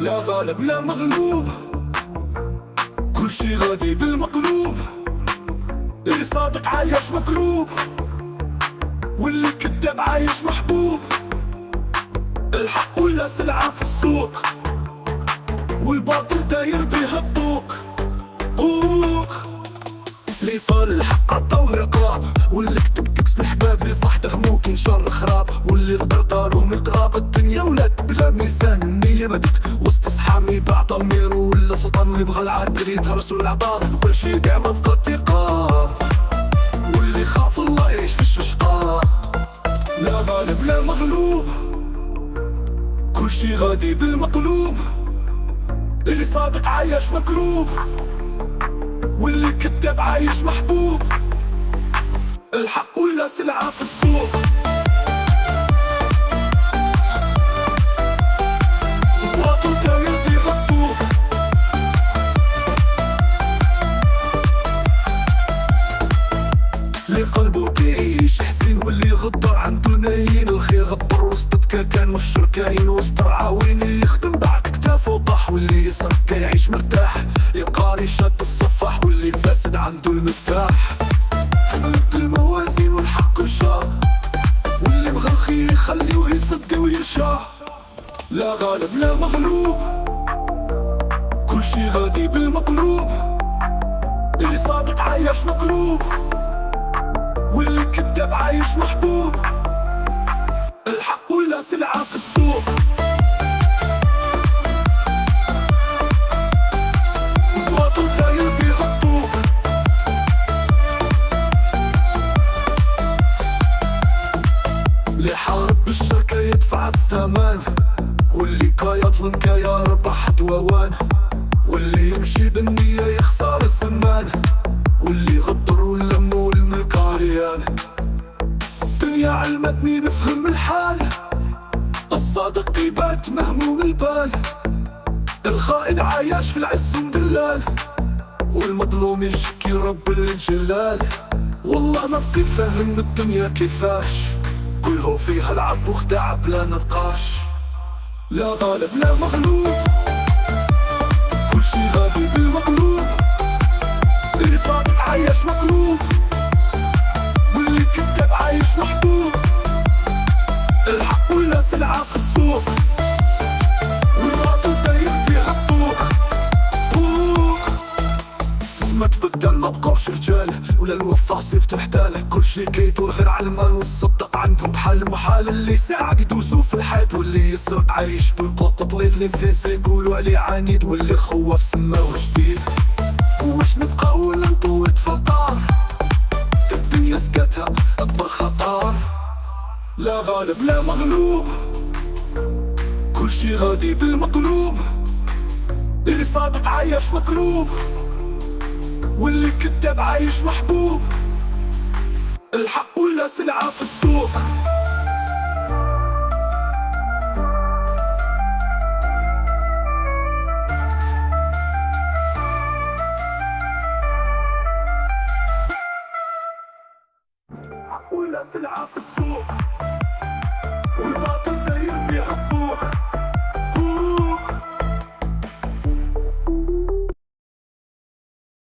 لا غالب لا مغلوب، كل شي غادي بالمقلوب. اللي صادق عايش مكروب، واللي كداب عايش محبوب. الحق ولا سلعة في السوق، والباطل داير بيها الطوق. اللي قال الحق عطاوه عقاب، واللي كتب تكس بالحباب. اللي صح تهمو كي شر خراب، واللي غدر طاروه من القراب. الدنيا ولات بلا ميزان، النية بدت وسط صحامي باع ضميرو. ولا سلطان يبغى العدل يتهرس والعطار. كل شي كاع ما بقى ثقة، واللي خاف الله يعيش في الشقاء. لا غالب لا مغلوب، كل شي غادي بالمقلوب. اللي صادق عايش مكروب، واللي كداب عايش محبوب. الحق ولا سلعة في السوق، الباطل داير بيها الطوق. اللي قلبه كيعيش حزين، واللي غدر عنده ناين. الخير غبر وسط كان والشركاين وسط رعاوين. يخدم بعد كتافه طاح، واللي يسرق كيعيش مرتاح. يقاري شاد الصفاح، واللي فاسد عنده المفتاح. تقلب الموازين والحق شاه، واللي بغى الخير يخليه يصدي ويرشاه. لا غالب لا مغلوب، كل شي غادي بالمقلوب. اللي صادق عايش مقلوب، واللي كداب عايش محبوب. الحق ولا سلعة في السوق، الباطل داير بيها الطوق. اللي حارب بالشركة يدفع الثمن، واللي يظلم يربح دووان. واللي يمشي بالنية يخسر الزمان، واللي غدر ولمو الملك عريان. الدنيا علمتني نفهم الحال، الصادق يبات مهموم البال. الخائن عايش في العز مدلال، والمظلوم يشكي رب الجلال. والله ما بقيت فاهم الدنيا كيفاش، كله فيها لعب وخداع بلا نقاش. لا غالب لا مغلوب، كل شي غادي بالمقلوب. اللي صادق عايش مكروب، واللي كداب عايش محبوب. الحق ولا سلعة في السوق، والباطل داير بيها الطوق. ما تبدل ما بقوش رجال، ولا الوفا صيف تحتاله. كل شي كيدور غير على المال والصدق عندهم بحال المحال. اللي ساعد يدوسو في الحيط، واللي يسرق عايش بالقطة طليت. اللي فيس يقولوا عليه عنيد، واللي خوف سماو جديد. واش نبقى ولا نطوت فطار، الدنيا سكتها اكبر خطر. لا غالب لا مغلوب، كل شي غادي بالمقلوب. اللي صادق عايش مكروب، واللي كداب عايش محبوب. الحق ولا سلعة في السوق، الحق ولا سلعة في السوق.